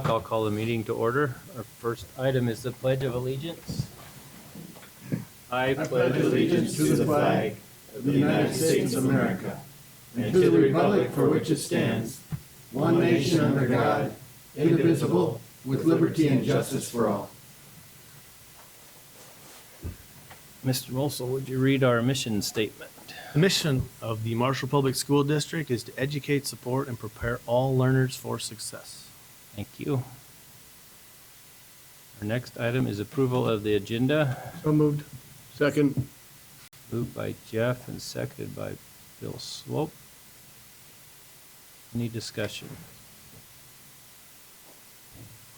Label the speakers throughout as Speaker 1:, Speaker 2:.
Speaker 1: I'll call the meeting to order. Our first item is the Pledge of Allegiance. I
Speaker 2: pledge allegiance to the flag of the United States of America and to the republic for which it stands, one nation under God, indivisible, with liberty and justice for all.
Speaker 1: Mr. Molsel, would you read our mission statement?
Speaker 3: The mission of the Marshall Public School District is to educate, support, and prepare all learners for success.
Speaker 1: Thank you. Our next item is approval of the agenda.
Speaker 2: So moved. Second.
Speaker 1: Moved by Jeff and seconded by Bill Swope. Any discussion?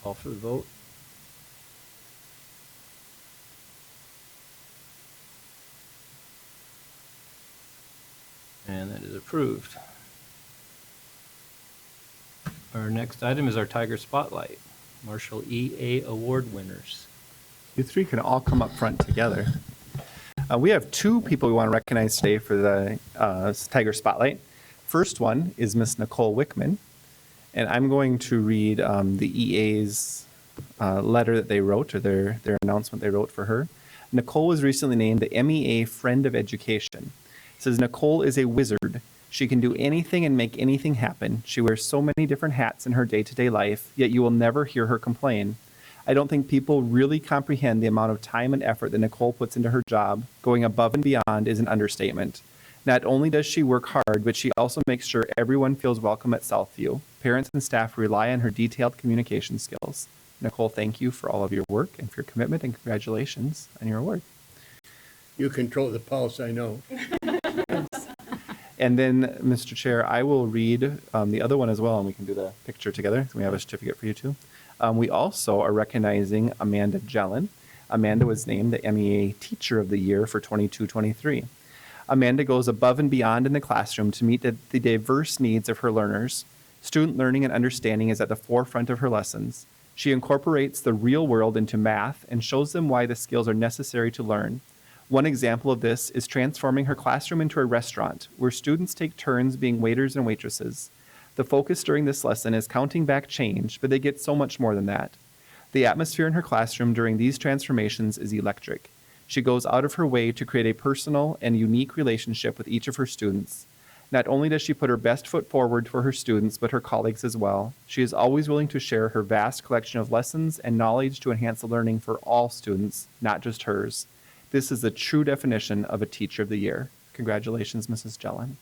Speaker 1: Call for the vote. And that is approved. Our next item is our Tiger Spotlight, Marshall EA Award winners.
Speaker 4: You three can all come up front together. We have two people we want to recognize today for the Tiger Spotlight. First one is Miss Nicole Wickman, and I'm going to read the EA's letter that they wrote, or their announcement they wrote for her. Nicole was recently named the MEA Friend of Education. It says, Nicole is a wizard. She can do anything and make anything happen. She wears so many different hats in her day-to-day life, yet you will never hear her complain. I don't think people really comprehend the amount of time and effort that Nicole puts into her job. Going above and beyond is an understatement. Not only does she work hard, but she also makes sure everyone feels welcome at Southview. Parents and staff rely on her detailed communication skills. Nicole, thank you for all of your work and for your commitment, and congratulations on your award.
Speaker 2: You control the pulse, I know.
Speaker 4: And then, Mr. Chair, I will read the other one as well, and we can do the picture together. We have a certificate for you too. We also are recognizing Amanda Jellin. Amanda was named the MEA Teacher of the Year for 22-23. Amanda goes above and beyond in the classroom to meet the diverse needs of her learners. Student learning and understanding is at the forefront of her lessons. She incorporates the real world into math and shows them why the skills are necessary to learn. One example of this is transforming her classroom into a restaurant where students take turns being waiters and waitresses. The focus during this lesson is counting back change, but they get so much more than that. The atmosphere in her classroom during these transformations is electric. She goes out of her way to create a personal and unique relationship with each of her students. Not only does she put her best foot forward for her students, but her colleagues as well. She is always willing to share her vast collection of lessons and knowledge to enhance the learning for all students, not just hers. This is the true definition of a Teacher of the Year. Congratulations, Mrs. Jellin.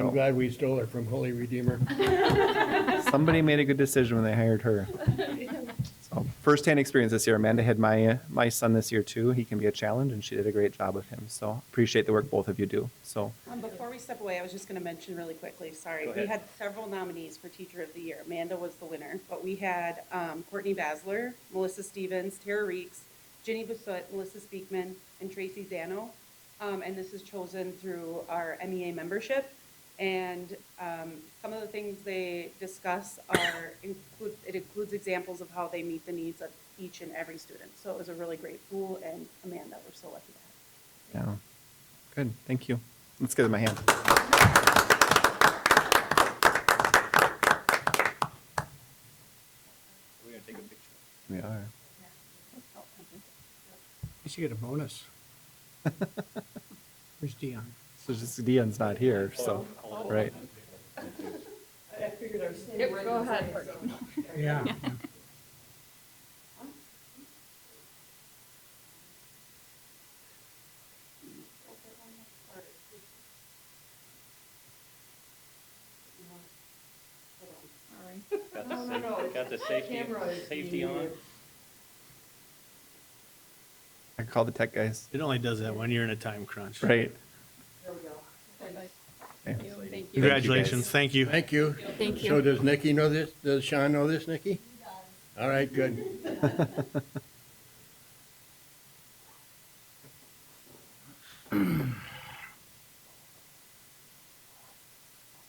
Speaker 2: I'm glad we stole her from Holy Redeemer.
Speaker 4: Somebody made a good decision when they hired her. So, first-hand experience this year. Amanda had my son this year too. He can be a challenge, and she did a great job with him. So appreciate the work both of you do. So
Speaker 5: before we step away, I was just going to mention really quickly, sorry, we had several nominees for Teacher of the Year. Amanda was the winner, but we had Courtney Basler, Melissa Stevens, Tara Reeks, Jenny Basut, Melissa Speakman, and Tracy Zano. And this is chosen through our MEA membership. And some of the things they discuss includes examples of how they meet the needs of each and every student. So it was a really great pool, and Amanda, we're so lucky to have.
Speaker 4: yeah, good. Thank you. Let's give them a hand.
Speaker 1: We're going to take a picture.
Speaker 4: We are.
Speaker 2: You should get a bonus. Where's Dion?
Speaker 4: So just Dion's not here, so right.
Speaker 5: I figured I was
Speaker 6: Yep, go ahead.
Speaker 2: Yeah.
Speaker 1: Got the safety on.
Speaker 4: I call the tech guys.
Speaker 3: It only does that when you're in a time crunch.
Speaker 4: Right.
Speaker 5: There we go.
Speaker 4: Okay.
Speaker 6: Thank you.
Speaker 3: Congratulations. Thank you.
Speaker 2: Thank you.
Speaker 6: Thank you.
Speaker 2: So does Nikki know this? Does Sean know this, Nikki? All right, good.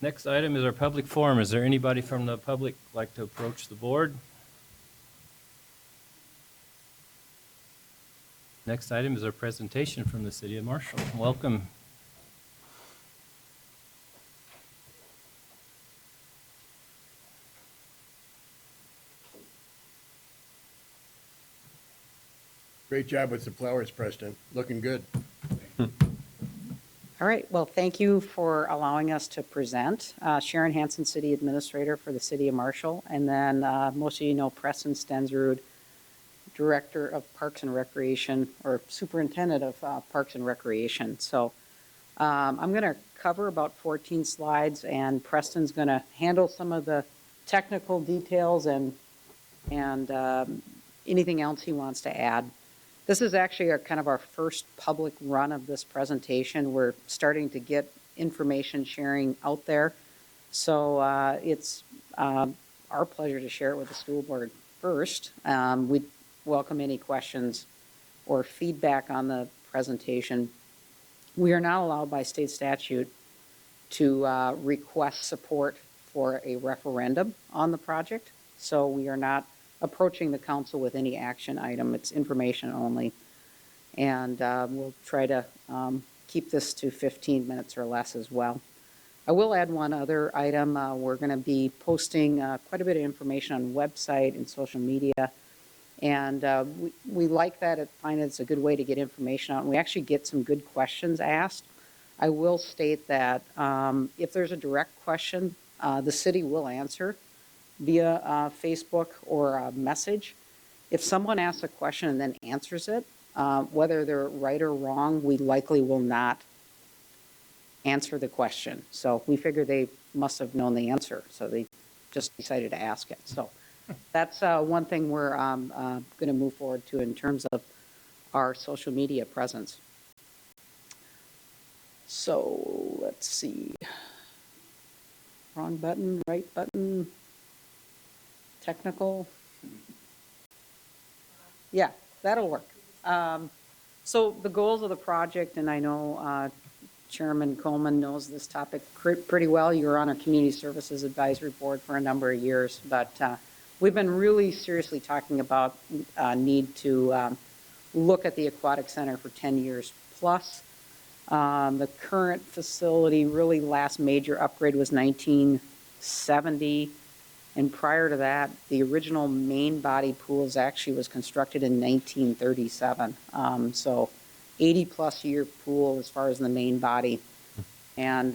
Speaker 1: Next item is our public forum. Is there anybody from the public like to approach the board? Next item is our presentation from the City of Marshall. Welcome.
Speaker 2: Great job with the flowers, Preston. Looking good.
Speaker 6: All right, well, thank you for allowing us to present. Sharon Hansen, City Administrator for the City of Marshall, and then most of you know Preston Stensrud, Director of Parks and Recreation, or Superintendent of Parks and Recreation. So I'm going to cover about 14 slides, and Preston's going to handle some of the technical details and anything else he wants to add. This is actually kind of our first public run of this presentation. We're starting to get information sharing out there. So it's our pleasure to share it with the school board first. We welcome any questions or feedback on the presentation. We are not allowed by state statute to request support for a referendum on the project. So we are not approaching the council with any action item. It's information only. And we'll try to keep this to 15 minutes or less as well. I will add one other item. We're going to be posting quite a bit of information on the website and social media. And we like that. I find it's a good way to get information out. And we actually get some good questions asked. I will state that if there's a direct question, the city will answer via Facebook or a message. If someone asks a question and then answers it, whether they're right or wrong, we likely will not answer the question. So we figure they must have known the answer, so they just decided to ask it. So that's one thing we're going to move forward to in terms of our social media presence. So let's see. Wrong button, right button. Technical. Yeah, that'll work. So the goals of the project, and I know Chairman Coleman knows this topic pretty well. You were on our Community Services Advisory Board for a number of years, but we've been really seriously talking about need to look at the Aquatic Center for 10 years plus. The current facility, really last major upgrade was 1970. And prior to that, the original main body pools actually was constructed in 1937. So 80-plus year pool as far as the main body. And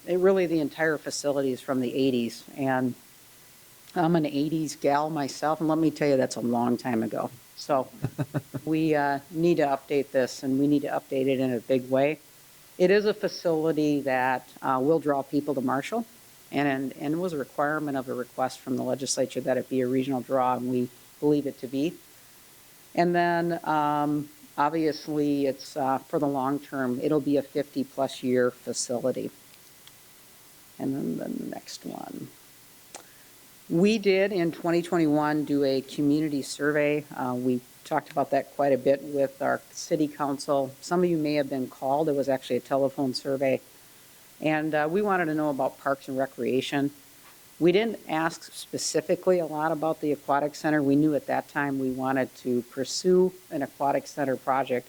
Speaker 6: really the entire facility is from the 80s. And I'm an 80s gal myself, and let me tell you, that's a long time ago. So we need to update this, and we need to update it in a big way. It is a facility that will draw people to Marshall. And it was a requirement of a request from the legislature that it be a regional draw, and we believe it to be. And then, obviously, it's for the long term, it'll be a 50-plus year facility. And then the next one. We did, in 2021, do a community survey. We talked about that quite a bit with our city council. Some of you may have been called. It was actually a telephone survey. And we wanted to know about Parks and Recreation. We didn't ask specifically a lot about the Aquatic Center. We knew at that time we wanted to pursue an Aquatic Center project.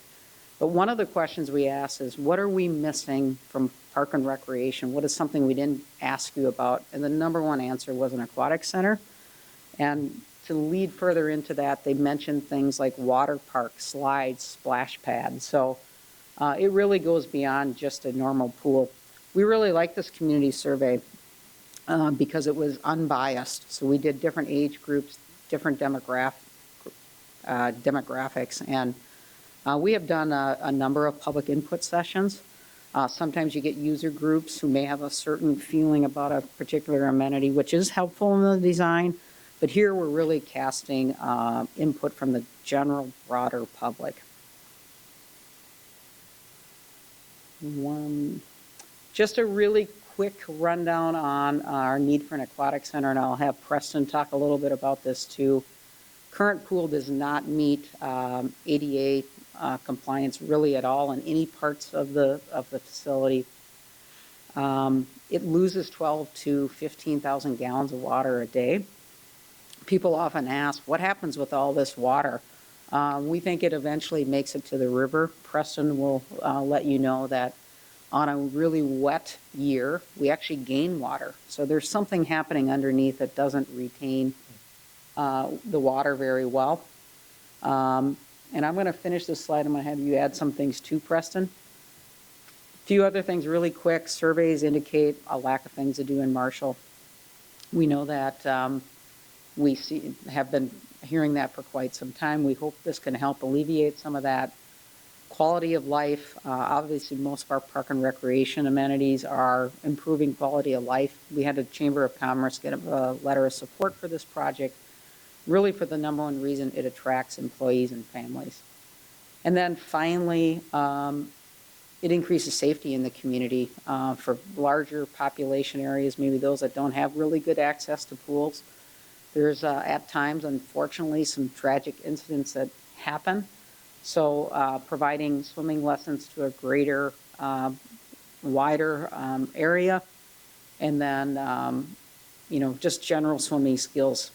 Speaker 6: But one of the questions we asked is, what are we missing from Park and Recreation? What is something we didn't ask you about? And the number one answer was an Aquatic Center. And to lead further into that, they mentioned things like water park, slides, splash pads. So it really goes beyond just a normal pool. We really like this community survey because it was unbiased. So we did different age groups, different demographics, and we have done a number of public input sessions. Sometimes you get user groups who may have a certain feeling about a particular amenity, which is helpful in the design. But here we're really casting input from the general, broader public. Just a really quick rundown on our need for an aquatic center, and I'll have Preston talk a little bit about this too. Current pool does not meet ADA compliance really at all in any parts of the facility. It loses 12 to 15,000 gallons of water a day. People often ask, what happens with all this water? We think it eventually makes it to the river. Preston will let you know that on a really wet year, we actually gain water. So there's something happening underneath that doesn't retain the water very well. And I'm going to finish this slide. I'm going to have you add some things too, Preston. A few other things really quick. Surveys indicate a lack of things to do in Marshall. We know that have been hearing that for quite some time. We hope this can help alleviate some of that. Quality of life, obviously most of our park and recreation amenities are improving quality of life. We had a Chamber of Commerce get a letter of support for this project, really for the number one reason it attracts employees and families. And then finally, it increases safety in the community for larger population areas, maybe those that don't have really good access to pools. There's at times, unfortunately, some tragic incidents that happen. So providing swimming lessons to a greater, wider area, and then, just general swimming skills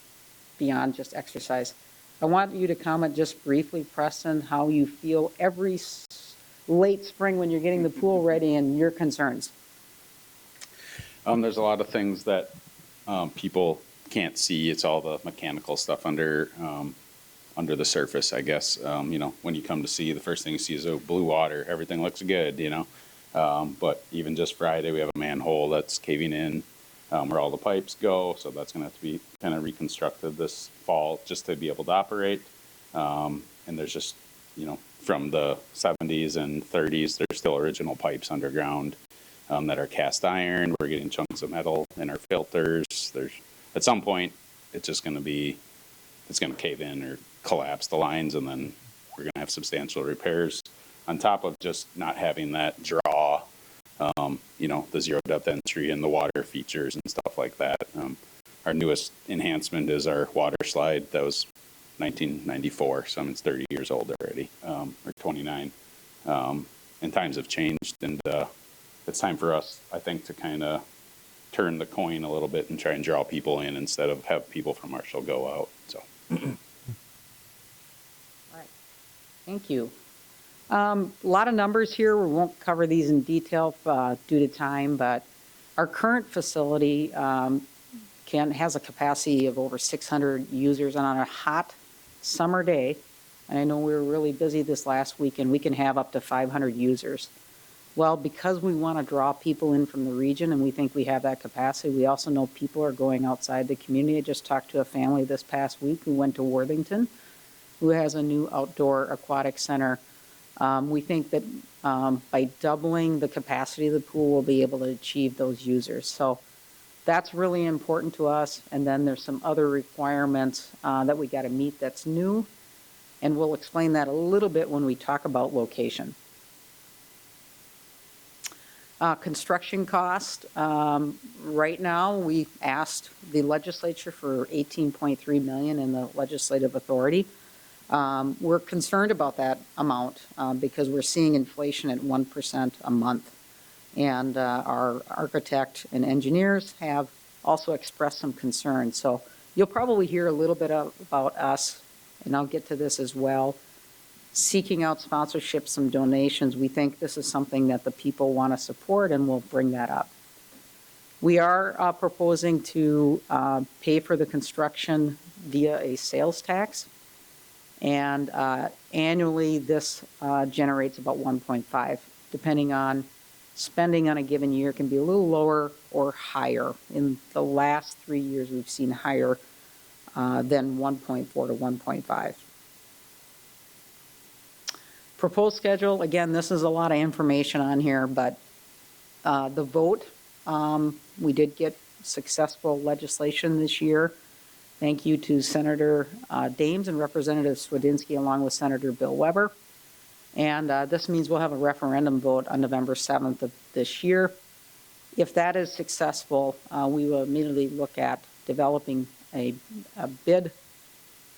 Speaker 6: beyond just exercise. I want you to comment just briefly, Preston, how you feel every late spring when you're getting the pool ready and your concerns.
Speaker 7: There's a lot of things that people can't see. It's all the mechanical stuff under the surface, I guess. When you come to see, the first thing you see is blue water. Everything looks good, but even just Friday, we have a manhole that's caving in where all the pipes go. So that's going to have to be kind of reconstructed this fall just to be able to operate. And there's just, from the 70s and 30s, there's still original pipes underground that are cast iron. We're getting chunks of metal in our filters. At some point, it's just going to cave in or collapse the lines, and then we're going to have substantial repairs on top of just not having that draw, the zero depth entry and the water features and stuff like that. Our newest enhancement is our water slide. That was 1994, so it's 30 years old already, or 29. And times have changed, and it's time for us, I think, to kind of turn the coin a little bit and try and draw people in instead of have people from Marshall go out. So.
Speaker 6: All right. Thank you. A lot of numbers here. We won't cover these in detail due to time, but our current facility has a capacity of over 600 users, and on a hot summer day, and I know we were really busy this last weekend, we can have up to 500 users. Well, because we want to draw people in from the region and we think we have that capacity, we also know people are going outside the community. I just talked to a family this past week who went to Worthington, who has a new outdoor aquatic center. We think that by doubling the capacity of the pool, we'll be able to achieve those users. So that's really important to us. And then there's some other requirements that we got to meet that's new. And we'll explain that a little bit when we talk about location. Construction cost. Right now, we asked the legislature for $18.3 million in the legislative authority. We're concerned about that amount because we're seeing inflation at 1% a month. And our architect and engineers have also expressed some concern. So you'll probably hear a little bit about us, and I'll get to this as well, seeking out sponsorships, some donations. We think this is something that the people want to support, and we'll bring that up. We are proposing to pay for the construction via a sales tax, and annually this generates about 1.5, depending on spending on a given year. Can be a little lower or higher. In the last 3 years, we've seen higher than 1.4 to 1.5. Proposed schedule, again, this is a lot of information on here, but the vote, we did get successful legislation this year. Thank you to Senator Dames and Representative Swedinsky along with Senator Bill Weber. And this means we'll have a referendum vote on November 7th of this year. If that is successful, we will immediately look at developing a bid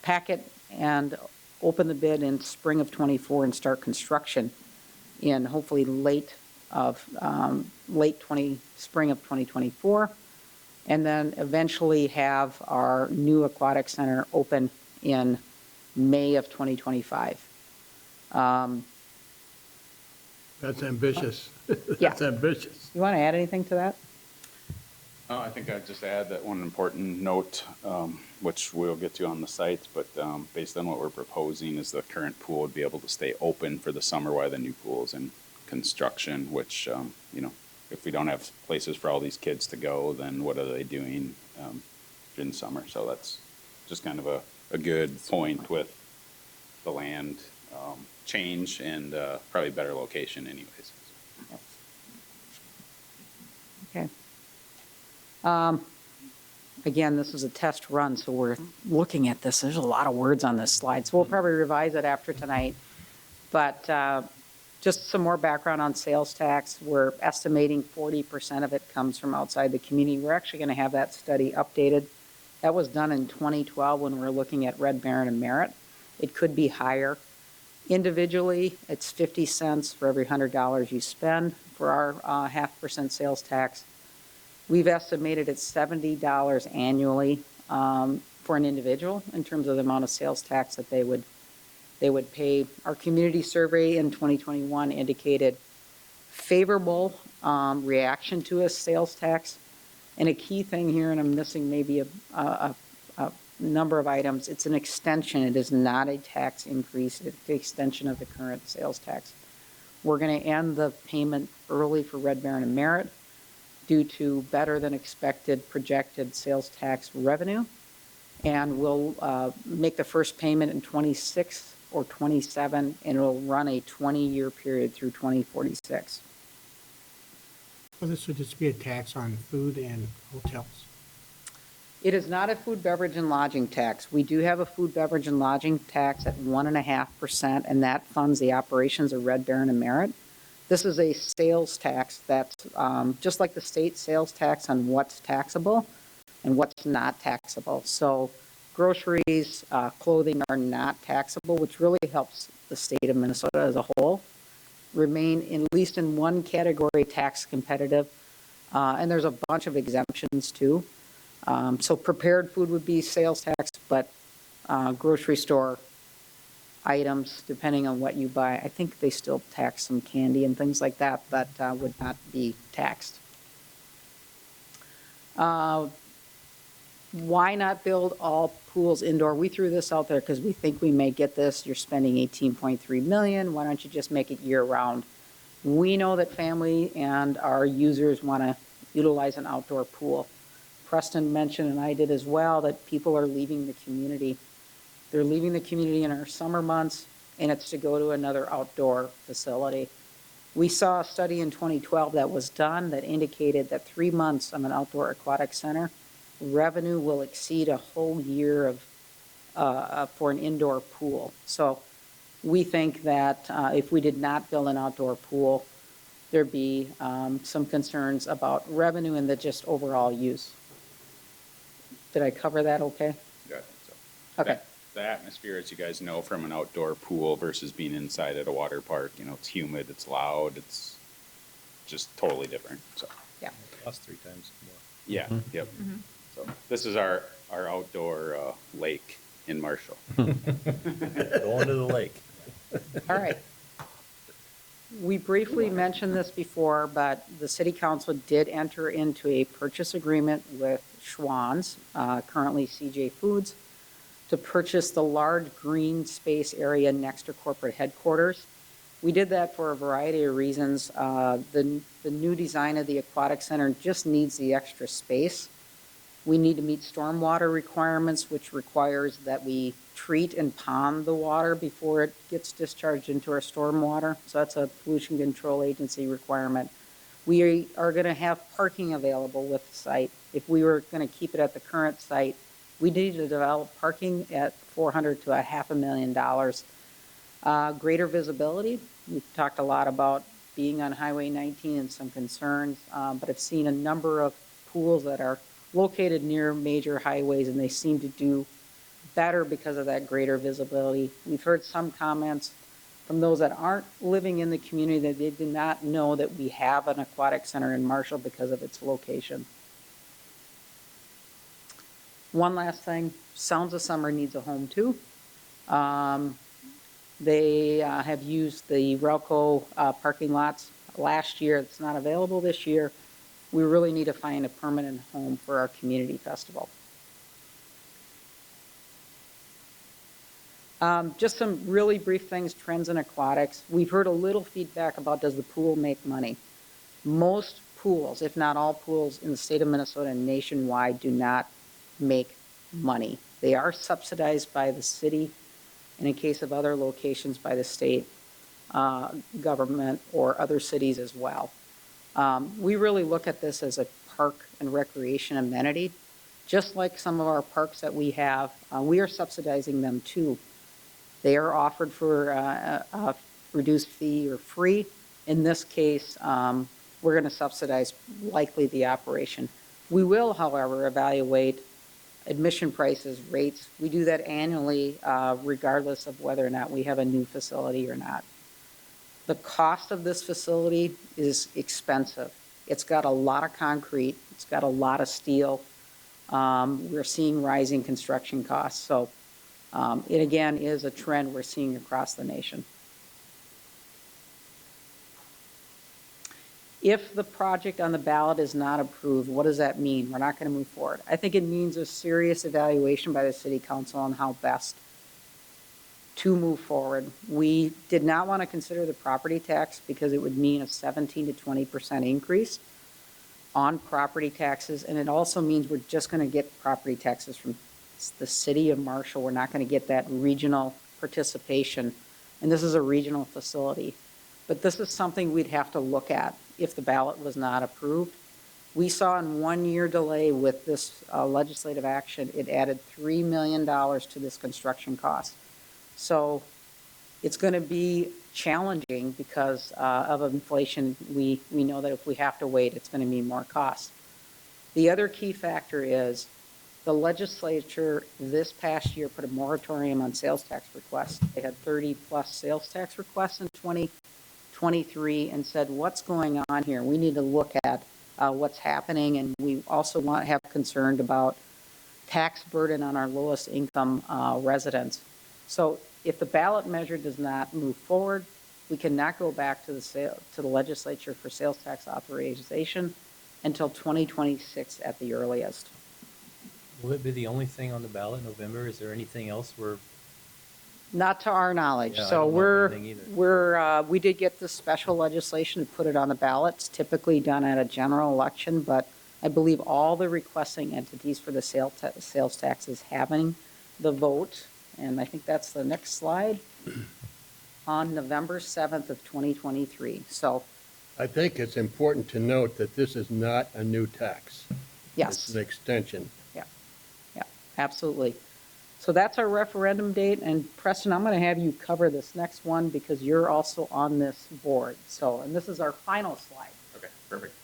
Speaker 6: packet and open the bid in spring of 24 and start construction in hopefully spring of 2024, and then eventually have our new aquatic center open in May of 2025.
Speaker 2: That's ambitious.
Speaker 6: Yeah.
Speaker 2: That's ambitious.
Speaker 6: You want to add anything to that?
Speaker 7: I think I'd just add that one important note which we'll get to on the sites, but based on what we're proposing is the current pool would be able to stay open for the summer while the new pool is in construction, which, you know, if we don't have places for all these kids to go, then what are they doing in summer? So that's just kind of a good point with the land change and probably better location anyways.
Speaker 6: Okay. Again, this is a test run, so we're looking at this. There's a lot of words on this slide, so we'll probably revise it after tonight. But just some more background on sales tax. We're estimating 40% of it comes from outside the community. We're actually going to have that study updated. That was done in 2012 when we were looking at Red Baron and Merritt. It could be higher. Individually, it's 50 cents for every $100 you spend for our 0.5% sales tax. We've estimated it's $70 annually for an individual in terms of the amount of sales tax that they would pay. Our community survey in 2021 indicated favorable reaction to a sales tax. And a key thing here, and I'm missing maybe a number of items, it's an extension. It is not a tax increase. It's the extension of the current sales tax. We're going to end the payment early for Red Baron and Merritt due to better than expected projected sales tax revenue. And we'll make the first payment in 26 or 27, and it'll run a 20-year period through 2046.
Speaker 8: So this would just be a tax on food and hotels?
Speaker 6: It is not a food, beverage, and lodging tax. We do have a food, beverage, and lodging tax at 1.5%, and that funds the operations of Red Baron and Merritt. This is a sales tax that's just like the state sales tax on what's taxable and what's not taxable. So groceries, clothing are not taxable, which really helps the state of Minnesota as a whole remain at least in one category tax competitive. And there's a bunch of exemptions too. So prepared food would be sales tax, but grocery store items, depending on what you buy, I think they still tax some candy and things like that, but would not be taxed. Why not build all pools indoor? We threw this out there because we think we may get this. You're spending $18.3 million. Why don't you just make it year round? We know that family and our users want to utilize an outdoor pool. Preston mentioned, and I did as well, that people are leaving the community. They're leaving the community in our summer months, and it's to go to another outdoor facility. We saw a study in 2012 that was done that indicated that 3 months of an outdoor aquatic center revenue will exceed a whole year of for an indoor pool. So we think that if we did not build an outdoor pool, there'd be some concerns about revenue and the just overall use. Did I cover that okay?
Speaker 7: Yeah, so.
Speaker 6: Okay.
Speaker 7: The atmosphere, as you guys know, from an outdoor pool versus being inside at a water park, you know, it's humid, it's loud, it's just totally different, so.
Speaker 6: Yeah.
Speaker 1: Cost 3 times more.
Speaker 7: Yeah, yep. So this is our outdoor lake in Marshall.
Speaker 1: Going to the lake.
Speaker 6: All right. We briefly mentioned this before, but the city council did enter into a purchase agreement with Schwann's, currently CJ Foods, to purchase the large green space area next to corporate headquarters. We did that for a variety of reasons. The new design of the aquatic center just needs the extra space. We need to meet stormwater requirements, which requires that we treat and pond the water before it gets discharged into our stormwater. So that's a pollution control agency requirement. We are going to have parking available with the site. If we were going to keep it at the current site, we need to develop parking at $400,000 to $500,000. Greater visibility. We've talked a lot about being on Highway 19 and some concerns, but I've seen a number of pools that are located near major highways, and they seem to do better because of that greater visibility. We've heard some comments from those that aren't living in the community that they did not know that we have an aquatic center in Marshall because of its location. One last thing, Sounds of Summer needs a home too. They have used the Relco parking lots last year. It's not available this year. We really need to find a permanent home for our community festival. Just some really brief things, trends in aquatics. We've heard a little feedback about, does the pool make money? Most pools, if not all pools in the state of Minnesota and nationwide, do not make money. They are subsidized by the city, and in case of other locations, by the state government or other cities as well. We really look at this as a park and recreation amenity. Just like some of our parks that we have, we are subsidizing them too. They are offered for a reduced fee or free. In this case, we're going to subsidize likely the operation. We will, however, evaluate admission prices, rates. We do that annually, regardless of whether or not we have a new facility or not. The cost of this facility is expensive. It's got a lot of concrete. It's got a lot of steel. We're seeing rising construction costs. So it again is a trend we're seeing across the nation. If the project on the ballot is not approved, what does that mean? We're not going to move forward. I think it means a serious evaluation by the city council on how best to move forward. We did not want to consider the property tax because it would mean a 17 to 20% increase on property taxes. And it also means we're just going to get property taxes from the city of Marshall. We're not going to get that regional participation. And this is a regional facility. But this is something we'd have to look at if the ballot was not approved. We saw in 1 year delay with this legislative action, it added $3 million to this construction cost. So it's going to be challenging because of inflation. We know that if we have to wait, it's going to mean more costs. The other key factor is the legislature this past year put a moratorium on sales tax requests. They had 30 plus sales tax requests in 2023 and said, what's going on here? We need to look at what's happening, and we also have concerned about tax burden on our lowest income residents. So if the ballot measure does not move forward, we cannot go back to the legislature for sales tax authorization until 2026 at the earliest.
Speaker 1: Will it be the only thing on the ballot in November? Is there anything else
Speaker 6: Not to our knowledge.
Speaker 1: Yeah, I
Speaker 6: So
Speaker 1: don't know of anything either.
Speaker 6: we did get this special legislation to put it on the ballot. It's typically done at a general election, but I believe all the requesting entities for the sales taxes having the vote, and I think that's the next slide, on November 7th of 2023. So,
Speaker 2: I think it's important to note that this is not a new tax.
Speaker 6: yes.
Speaker 2: It's an extension.
Speaker 6: Yeah, absolutely. So that's our referendum date, and Preston, I'm going to have you cover this next one because you're also on this board. So, and this is our final slide.
Speaker 7: Okay, perfect.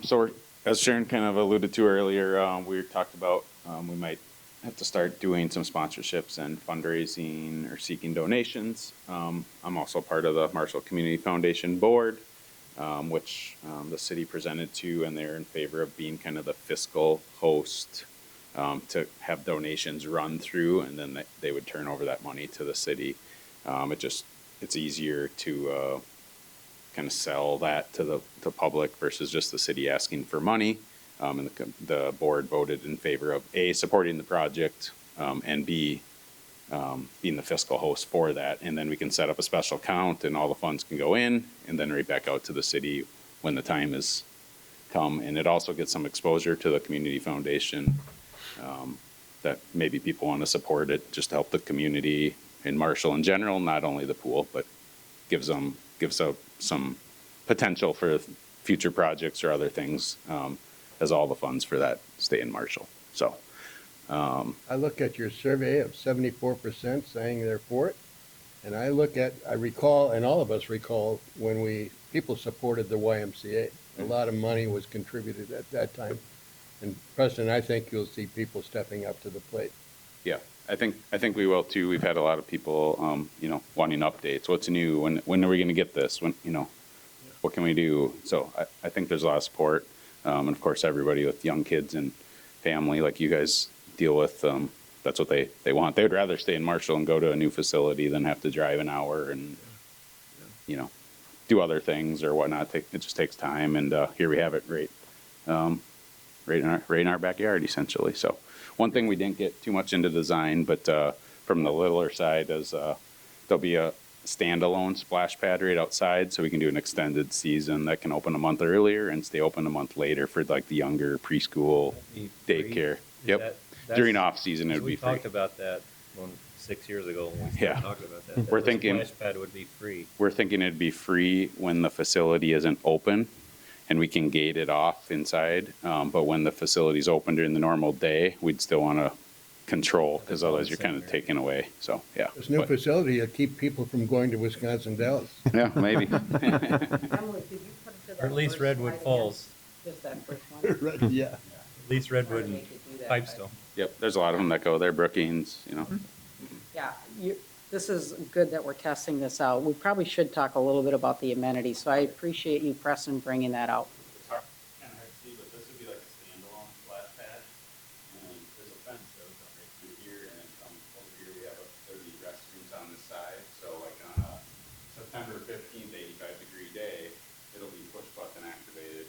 Speaker 7: So we're, as Sharon kind of alluded to earlier, we talked about we might have to start doing some sponsorships and fundraising or seeking donations. I'm also part of the Marshall Community Foundation board, which the city presented to, and they're in favor of being kind of the fiscal host to have donations run through, and then they would turn over that money to the city. It's easier to kind of sell that to the public versus just the city asking for money. And the board voted in favor of A, supporting the project, and B, being the fiscal host for that. And then we can set up a special account and all the funds can go in and then right back out to the city when the time has come. And it also gets some exposure to the community foundation, that maybe people want to support it just to help the community in Marshall in general, not only the pool, but gives out some potential for future projects or other things, as all the funds for that stay in Marshall. So
Speaker 2: I look at your survey of 74% saying they're for it. And I recall, and all of us recall, when people supported the YMCA. A lot of money was contributed at that time. And Preston, I think you'll see people stepping up to the plate.
Speaker 7: yeah, I think we will too. We've had a lot of people, wanting updates. What's new? When are we going to get this? What can we do? So I think there's a lot of support. And of course, everybody with young kids and family like you guys deal with, that's what they want. They would rather stay in Marshall and go to a new facility than have to drive an hour and, do other things or whatnot. It just takes time. And here we have it right in our backyard, essentially. So one thing we didn't get too much into design, but from the littler side is, there'll be a standalone splash pad right outside, so we can do an extended season that can open a month earlier and stay open a month later for like the younger preschool
Speaker 1: Be free?
Speaker 7: daycare.
Speaker 1: Is
Speaker 7: Yep.
Speaker 1: that's-
Speaker 7: During off-season, it would
Speaker 1: we
Speaker 7: be free.
Speaker 1: talked about that 6 years ago when we
Speaker 7: Yeah.
Speaker 1: started talking about that.
Speaker 7: We're
Speaker 1: the
Speaker 7: thinking-
Speaker 1: Splash pad would be free.
Speaker 7: We're thinking it'd be free when the facility isn't open and we can gate it off inside. But when the facility's open during the normal day, we'd still want to control because otherwise you're kind of taken away. So, yeah.
Speaker 2: This new
Speaker 7: But-
Speaker 2: facility will keep people from going to Wisconsin Dells.
Speaker 7: Yeah, maybe.
Speaker 6: Emily, could you put it to
Speaker 1: Or at
Speaker 6: that
Speaker 1: least
Speaker 6: first
Speaker 1: Redwood
Speaker 6: slide again?
Speaker 1: Falls,
Speaker 6: Just that first one.
Speaker 2: Right, yeah.
Speaker 1: at least Redwood and
Speaker 6: Make you do that,
Speaker 1: Pipestone.
Speaker 7: Yep, there's a lot of them that go there, Brookings, you know.
Speaker 6: Yeah, this is good that we're testing this out. We probably should talk a little bit about the amenities, so I appreciate you, Preston, bringing that out.
Speaker 7: It's hard, kind of hard to see, but this would be like a standalone splash pad. And there's a fence that goes up right through here, and then over here we have there'll be restrooms on this side. So like on a September 15th, 85-degree day, it'll be push button activated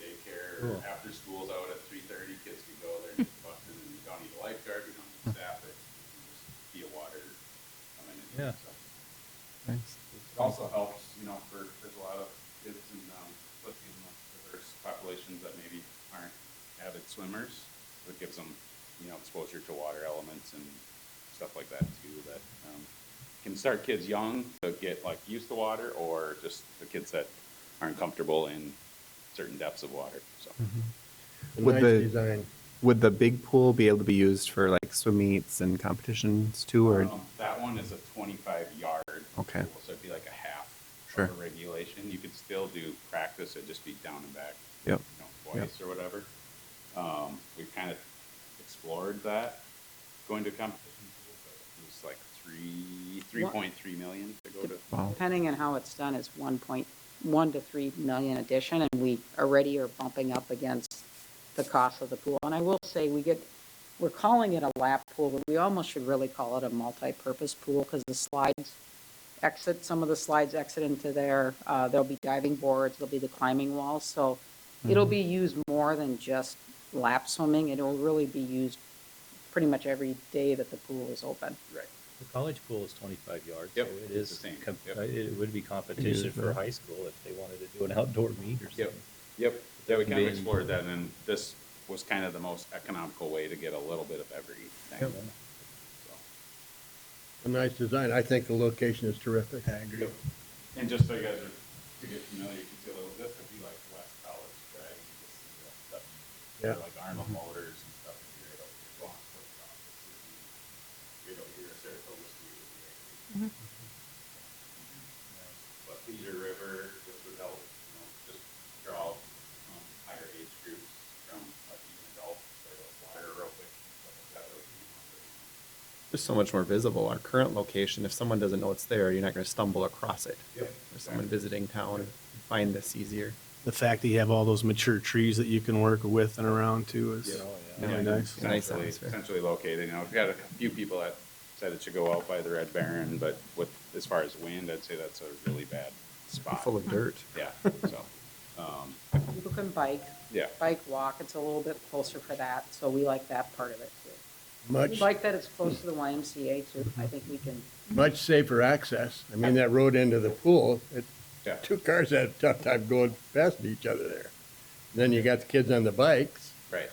Speaker 7: daycare.
Speaker 1: Cool.
Speaker 7: After school's out at 3:30, kids can go there and just button, and you don't need a lifeguard, you don't need staff it. You can just be a water amenity.
Speaker 1: Yeah.
Speaker 7: So.
Speaker 4: Nice.
Speaker 7: It also helps, you know, there's a lot of kids in, especially in the diverse populations that maybe aren't avid swimmers. So it gives them, you know, exposure to water elements and stuff like that too, that, can start kids young to get like used to water, or just the kids that aren't comfortable in certain depths of water, so.
Speaker 4: Would
Speaker 2: Nice
Speaker 4: the-
Speaker 2: design.
Speaker 4: Would the big pool be able to be used for like swim meets and competitions too, or?
Speaker 7: That one is a 25-yard.
Speaker 4: Okay.
Speaker 7: pool, so it'd be like a half
Speaker 4: Sure.
Speaker 7: of a regulation. You could still do practice, it'd just be down and back.
Speaker 4: Yep.
Speaker 7: You know, twice or whatever. We've kind of explored that, going to competition pool, but it was like 3.3 million to go to.
Speaker 4: Wow.
Speaker 6: Depending on how it's done, it's 1.1 to 3 million addition, and we already are bumping up against the cost of the pool. And I will say, we're calling it a lap pool, but we almost should really call it a multi-purpose pool, because the slides some of the slides exit into there. There'll be diving boards, there'll be the climbing walls, so it'll be used more than just lap swimming. It'll really be used pretty much every day that the pool is open.
Speaker 7: Right.
Speaker 1: The college pool is 25 yards.
Speaker 7: Yep,
Speaker 1: So it
Speaker 7: it's
Speaker 1: is,
Speaker 7: the same,
Speaker 1: com-
Speaker 7: yep.
Speaker 1: it would be competition
Speaker 4: Use
Speaker 1: for
Speaker 4: the-
Speaker 1: high school if they wanted to do an outdoor meet or something.
Speaker 7: Yep. Yeah, we kind of
Speaker 1: Being-
Speaker 7: explored that, and this was kind of the most economical way to get a little bit of everything.
Speaker 1: Yep.
Speaker 7: So.
Speaker 2: A nice design. I think the location is terrific. I agree.
Speaker 7: Yep. And just so you guys are, to get familiar, you can see a little, this could be like West College, right? You can just see that stuff.
Speaker 2: Yeah.
Speaker 7: Like Arnold Motors and stuff would be right over here. Well, West College, this would be right over here, Saratoga Street would be right here. But Leader River, this would help, you know, just draw higher age groups from like even adults, so water aerobics and stuff like that. That would be great.
Speaker 4: Just so much more visible. Our current location, if someone doesn't know it's there, you're not going to stumble across it.
Speaker 7: Yep.
Speaker 4: Or someone visiting town, find this easier.
Speaker 3: The fact that you have all those mature trees that you can work with and around too is
Speaker 1: Yeah.
Speaker 3: really nice.
Speaker 4: Nice
Speaker 7: Centrally,
Speaker 4: atmosphere.
Speaker 7: centrally located, you know, we've got a few people that said it should go out by the Red Baron, but with, as far as wind, I'd say that's a really bad spot.
Speaker 4: Full of dirt.
Speaker 7: Yeah, so,
Speaker 6: People can bike,
Speaker 7: yeah,
Speaker 6: walk, it's a little bit closer for that, so we like that part of it too. We
Speaker 2: Much,
Speaker 6: like that it's close to the YMCA too. I think we can,
Speaker 2: much safer access. I mean, that road into the pool,
Speaker 7: yeah.
Speaker 2: two cars had a tough time going past each other there. Then you got the kids on the bikes.
Speaker 7: Right.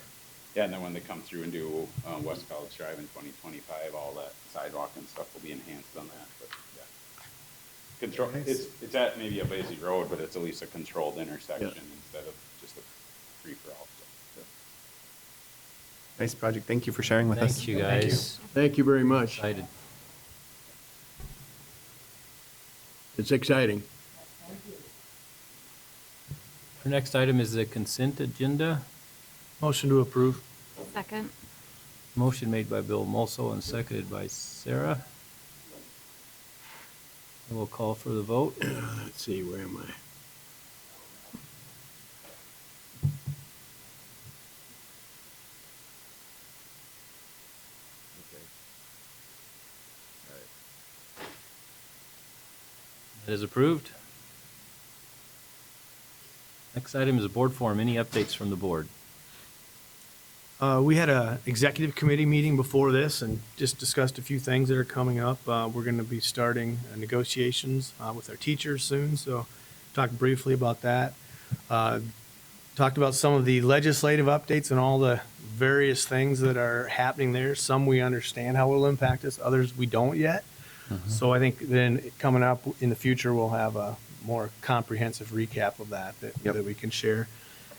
Speaker 7: Yeah, and then when they come through and do West College Drive in 2025, all that sidewalk and stuff will be enhanced on that, but, yeah. Control, it's at maybe a busy road, but it's at least a controlled intersection instead of just a free-for-all. So.
Speaker 4: Nice project. Thank you for sharing with us.
Speaker 1: Thank you, guys.
Speaker 2: Thank you very much.
Speaker 1: Excited.
Speaker 2: It's exciting.
Speaker 1: Our next item is the consent agenda.
Speaker 3: Motion to approve.
Speaker 9: Second.
Speaker 1: Motion made by Bill Molso and seconded by Sarah. And we'll call for the vote.
Speaker 2: Let's see, where am I?
Speaker 1: That is approved. Next item is a board forum. Any updates from the board?
Speaker 3: We had a executive committee meeting before this and just discussed a few things that are coming up. We're going to be starting negotiations with our teachers soon, so talked briefly about that. Talked about some of the legislative updates and all the various things that are happening there. Some we understand how it will impact us, others we don't yet. So I think then coming up in the future, we'll have a more comprehensive recap of that
Speaker 4: Yep.
Speaker 3: that we can share.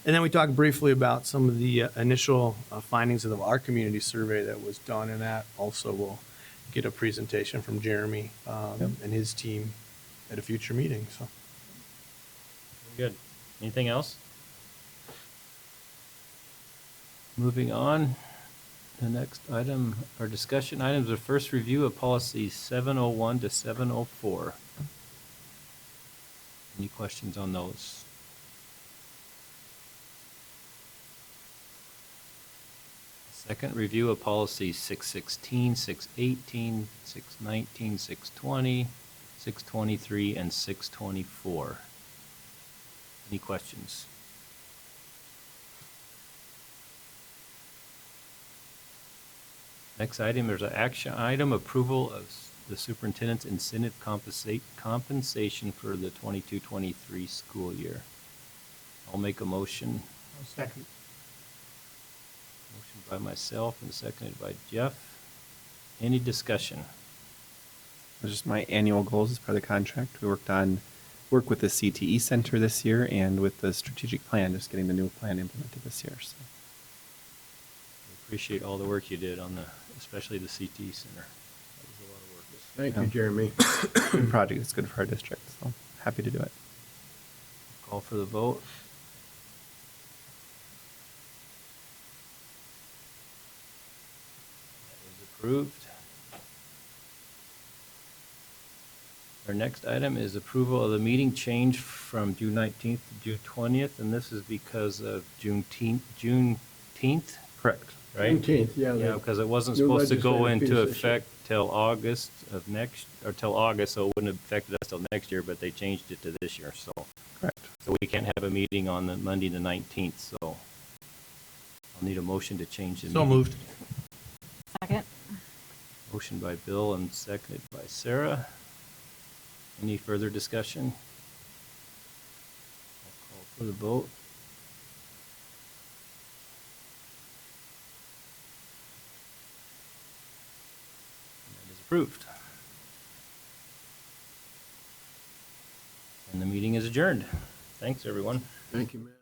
Speaker 3: And then we talked briefly about some of the initial findings of our community survey that was done, and that also will get a presentation from Jeremy
Speaker 4: Yep.
Speaker 3: and his team at a future meeting, so.
Speaker 1: Good. Anything else? Moving on, the next item, our discussion items are first review of policies 701 to 704. Any questions on those? Second, review of policies 616, 618, 619, 620, 623, and 624. Any questions? Next item, there's an action item, approval of the superintendent's incentive compensation for the 22-23 school year. I'll make a motion.
Speaker 8: I'll second.
Speaker 1: Motion by myself and seconded by Jeff. Any discussion?
Speaker 4: It's just my annual goals as part of the contract. We work with the CTE Center this year and with the strategic plan, just getting the new plan implemented this year. So
Speaker 1: Appreciate all the work you did on especially the CT Center. That was a lot of work.
Speaker 2: Thank you, Jeremy.
Speaker 4: good project. It's good for our district. So happy to do it.
Speaker 1: Call for the vote. That is approved. Our next item is approval of the meeting change from June 19th to June 20th, and this is because of Juneteenth,
Speaker 4: Correct.
Speaker 1: right?
Speaker 2: Juneteenth, yeah.
Speaker 1: Yeah, because it wasn't
Speaker 2: new
Speaker 1: supposed to go
Speaker 2: legislative
Speaker 1: into
Speaker 2: piece this year.
Speaker 1: effect till August of till August, so it wouldn't have affected us till next year, but they changed it to this year, so.
Speaker 4: Correct.
Speaker 1: So we can't have a meeting on the Monday the 19th, so I'll need a motion to change the meeting.
Speaker 3: So moved.
Speaker 9: Second.
Speaker 1: Motion by Bill and seconded by Sarah. Any further discussion? I'll call for the vote. And that is approved. And the meeting is adjourned. Thanks, everyone.
Speaker 2: Thank you, Matt.